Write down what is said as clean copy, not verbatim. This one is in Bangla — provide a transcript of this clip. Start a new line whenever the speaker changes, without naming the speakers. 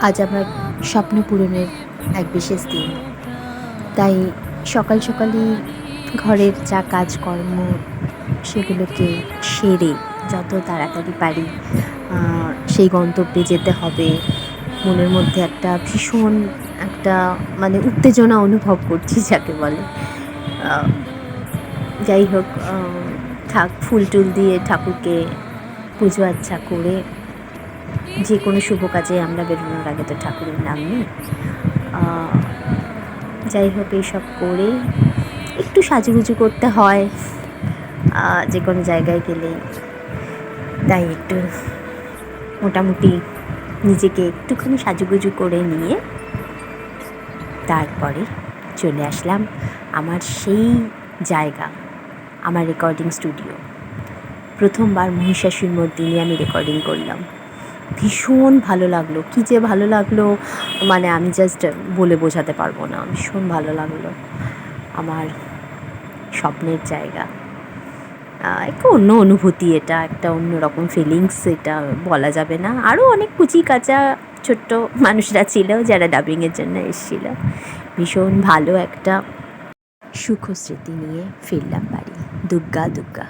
আজ আমার স্বপ্ন পূরণের এক বিশেষ দিন। তাই সকাল সকালই ঘরের যা কাজকর্ম সেগুলোকে সেরে যত তাড়াতাড়ি পারি সেই গন্তব্যে যেতে হবে। মনের মধ্যে একটা ভীষণ একটা মানে উত্তেজনা অনুভব করছি যাকে বলে। আ যাই হোক, ফুল টুল দিয়ে ঠাকুরকে পুজো আচ্ছা করে যে কোনো শুভ কাজে আমরা বেরোনোর আগে তো ঠাকুরের নাম নিই। আ যাই হোক, এইসব করে একটু সাজুগুজু করতে হয় যে কোনো জায়গায় গেলেই। তাই একটু মোটামুটি নিজেকে একটুখানি সাজুগুজু করে নিয়ে তারপরে চলে আসলাম আমার সেই জায়গা, আমার রেকর্ডিং স্টুডিও। প্রথমবার মহিষাসুর মর্দিনী আমি রেকর্ডিং করলাম। ভীষণ ভালো লাগলো, কী যে ভালো লাগলো, মানে আমি জাস্ট বলে বোঝাতে পারবো না। ভীষণ ভালো লাগলো। আমার স্বপ্নের জায়গা, একটা অন্য অনুভূতি, এটা একটা অন্যরকম ফিলিংস, এটা বলা যাবে না। আরও অনেক কুচি কাঁচা ছোট্ট মানুষরা ছিল যারা ডাবিংয়ের জন্য এসেছিলো। ভীষণ ভালো একটা সুখস্মৃতি নিয়ে ফিরলাম বাড়ি। দুগ্গা দুগ্গা।